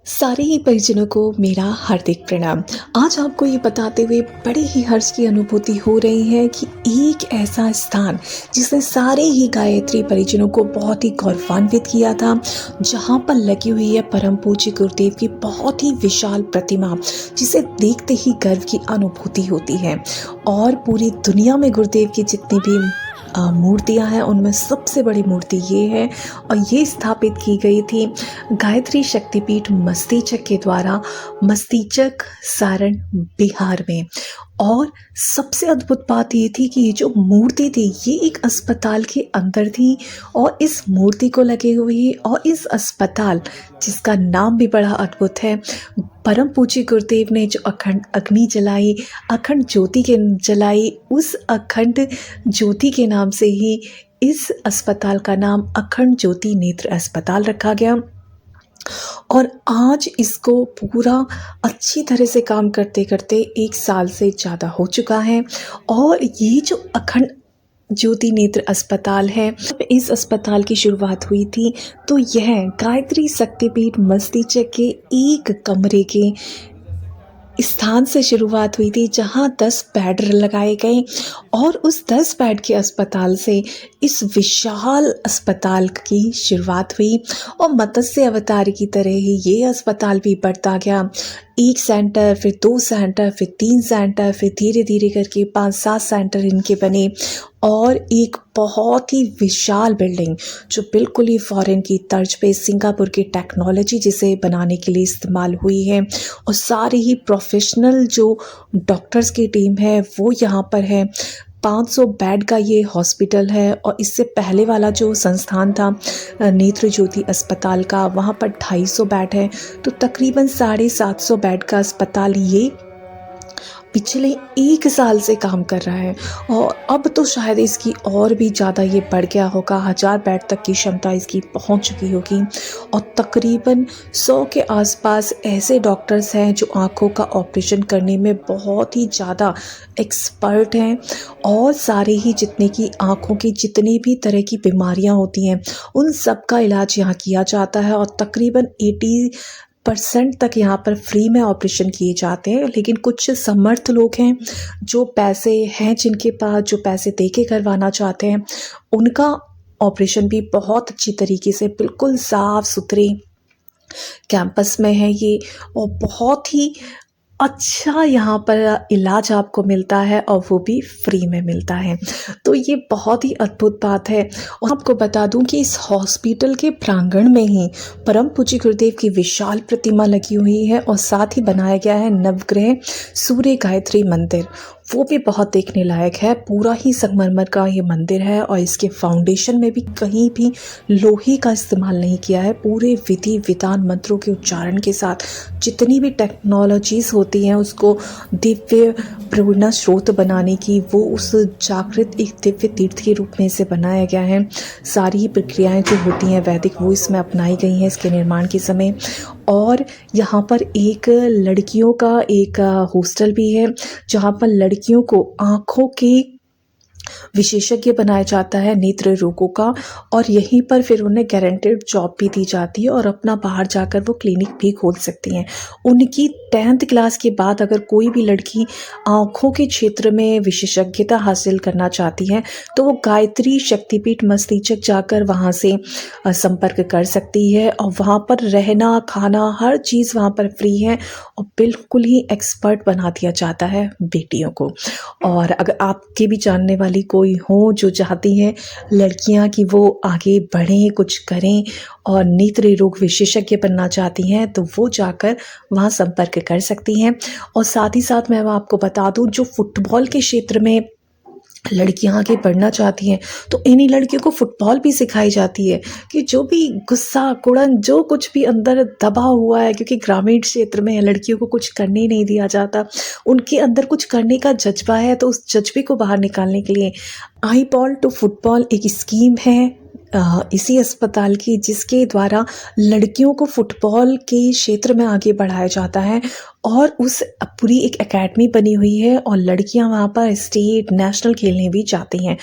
सारे ही परिजनों को मेरा हार्दिक प्रणाम। आज आपको ये बताते हुए बड़े ही हर्ष की अनुभूति हो रही है कि एक ऐसा स्थान जिसने सारे ही गायत्री परिजनों को बहुत ही गौरवान्वित किया था, जहाँ पर लगी हुई है परम पूज्य गुरुदेव की बहुत ही विशाल प्रतिमा, जिसे देखते ही गर्व की अनुभूति होती है। और पूरी दुनिया में गुरुदेव की जितनी भी मूर्तियाँ हैं, उनमें सबसे बड़ी मूर्ति ये है और ये स्थापित की गई थी गायत्री शक्तिपीठ मस्तीचक के द्वारा, मस्तीचक, सारण, बिहार में। और सबसे अद्भुत बात ये थी कि ये जो मूर्ति थी ये एक अस्पताल के अंदर थी और इस मूर्ति को लगे हुए और इस अस्पताल, जिसका नाम भी बड़ा अद्भुत है, परम पूज्य गुरुदेव ने जो अखंड अग्नि जलाई, अखंड ज्योति के जलाई, उस अखंड ज्योति के नाम से ही इस अस्पताल का नाम अखंड ज्योति नेत्र अस्पताल रखा गया। और आज इसको पूरा अच्छी तरह से काम करते करते 1 साल से ज़्यादा हो चुका है। और ये जो अखंड ज्योति नेत्र अस्पताल है, जब इस अस्पताल की शुरुआत हुई थी तो यह गायत्री शक्तिपीठ मस्तीचक के एक कमरे के स्थान से शुरुआत हुई थी, जहां 10 बेड लगाए गए और उस 10 बेड के अस्पताल से इस विशाल अस्पताल की शुरुआत हुई। और मत्स्य अवतार की तरह ही ये अस्पताल भी बढ़ता गया। 1 सेंटर, फिर 2 सेंटर, फिर 3 सेंटर, फिर धीरे धीरे करके 5-7 सेंटर इनके बने और एक बहुत ही विशाल बिल्डिंग, जो बिल्कुल ही फॉरेन की तर्ज पे सिंगापुर की टेक्नोलॉजी जिसे बनाने के लिए इस्तेमाल हुई है। और सारे ही प्रोफेशनल जो डॉक्टर्स की टीम है वो यहाँ पर है। 500 बेड का ये हॉस्पिटल है। और इससे पहले वाला जो संस्थान था नेत्र ज्योति अस्पताल का, वहाँ पर 250 बेड है। तो तकरीबन 750 बेड का अस्पताल ये पिछले 1 साल से काम कर रहा है। और अब तो शायद इसकी और भी ज़्यादा ये बढ़ गया होगा, 1000 बेड तक की क्षमता इसकी पहुंच चुकी होगी। और तकरीबन 100 के आसपास ऐसे डॉक्टर्स हैं जो आँखों का ऑपरेशन करने में बहुत ही ज़्यादा एक्सपर्ट हैं। और सारे ही जितने की आँखों की जितनी भी तरह की बीमारियां होती हैं, उन सब का इलाज यहाँ किया जाता है। और तकरीबन 80% तक यहाँ पर फ्री में ऑपरेशन किए जाते हैं। लेकिन कुछ समर्थ लोग हैं, जो पैसे हैं जिनके पास, जो पैसे दे के करवाना चाहते हैं, उनका ऑपरेशन भी बहुत अच्छी तरीके से बिल्कुल साफ सुथरे कैंपस में है ये। और बहुत ही अच्छा यहाँ पर इलाज आपको मिलता है और वो भी फ्री में मिलता है। तो ये बहुत ही अद्भुत बात है। और आपको बता दूं कि इस हॉस्पिटल के प्रांगण में ही परम पूज्य गुरुदेव की विशाल प्रतिमा लगी हुई है और साथ ही बनाया गया है नवग्रह सूर्य गायत्री मंदिर। वो भी बहुत देखने लायक है। पूरा ही संगमरमर का ये मंदिर है और इसके फाउंडेशन में भी कहीं भी लोहे का इस्तेमाल नहीं किया है। पूरे विधि विधान मंत्रों के उच्चारण के साथ जितनी भी टेक्नोलॉजीज़ होती हैं उसको दिव्य प्रेरणा स्रोत बनाने की, वो उस जागृत एक दिव्य तीर्थ के रूप में इसे बनाया गया है। सारी ही प्रक्रियाएं जो होती हैं वैदिक, वो इसमें अपनाई गई हैं इसके निर्माण के समय। और यहाँ पर एक लड़कियों का एक हॉस्टल भी है, जहाँ पर लड़कियों को आँखों की विशेषज्ञ बनाया जाता है, नेत्र रोगों का। और यहीं पर फिर उन्हें गारंटेड जॉब भी दी जाती है और अपना बाहर जाकर वो क्लिनिक भी खोल सकती हैं। उनकी 10th क्लास के बाद अगर कोई भी लड़की आँखों के क्षेत्र में विशेषज्ञता हासिल करना चाहती है तो वो गायत्री शक्तिपीठ मस्तीचक जाकर वहाँ से संपर्क कर सकती है। और वहाँ पर रहना, खाना, हर चीज़ वहाँ पर फ्री है और बिल्कुल ही एक्सपर्ट बना दिया जाता है बेटियों को। और अगर आपके भी जानने वाली कोई हो जो चाहती हैं लड़कियां कि वो आगे बढ़ें, कुछ करें और नेत्र रोग विशेषज्ञ बनना चाहती हैं, तो वो जाकर वहाँ संपर्क कर सकती हैं। और साथ ही साथ मैं आपको बता दूं, जो फुटबॉल के क्षेत्र में लड़कियां आगे बढ़ना चाहती हैं तो इन्हीं लड़कियों को फुटबॉल भी सिखाई जाती है। कि जो भी गुस्सा कुड़न जो कुछ भी अंदर दबा हुआ है, क्योंकि ग्रामीण क्षेत्र में लड़कियों को कुछ करने ही नहीं दिया जाता, उनके अंदर कुछ करने का जज्बा है, तो उस जज्बे को बाहर निकालने के लिए आई बॉल टू फुटबॉल एक स्कीम है इसी अस्पताल की, जिसके द्वारा लड़कियों को फुटबॉल के क्षेत्र में आगे बढ़ाया जाता है। और उस पूरी एक एकेडमी बनी हुई है और लड़कियां वहाँ पर स्टेट नेशनल खेलने भी जाती हैं।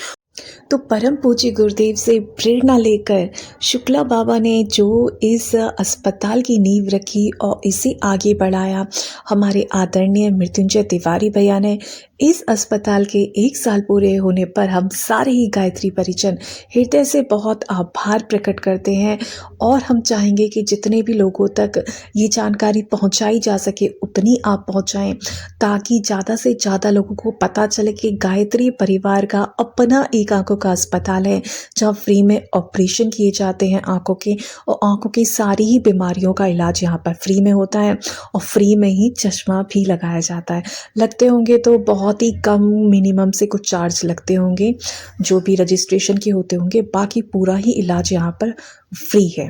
तो परम पूज्य गुरुदेव से प्रेरणा लेकर शुक्ला बाबा ने जो इस अस्पताल की नींव रखी और इसे आगे बढ़ाया, हमारे आदरणीय मृत्युंजय तिवारी भैया ने इस अस्पताल के 1 साल पूरे होने पर हम सारे ही गायत्री परिजन हृदय से बहुत आभार प्रकट करते हैं और हम चाहेंगे कि जितने भी लोगों तक ये जानकारी पहुंचाई जा सके उतनी आप पहुंचाएं, ताकि ज़्यादा से ज़्यादा लोगों को पता चले कि गायत्री परिवार का अपना एक आंखों का अस्पताल है, जहाँ फ्री में ऑपरेशन किए जाते हैं आंखों के, और आंखों की सारी ही बीमारियों का इलाज यहाँ पर फ्री में होता है और फ्री में ही चश्मा भी लगाया जाता है। लगते होंगे तो बहुत ही कम, मिनिमम से कुछ चार्ज लगते होंगे जो भी रजिस्ट्रेशन के होते होंगे, बाकी पूरा ही इलाज यहाँ पर फ्री है।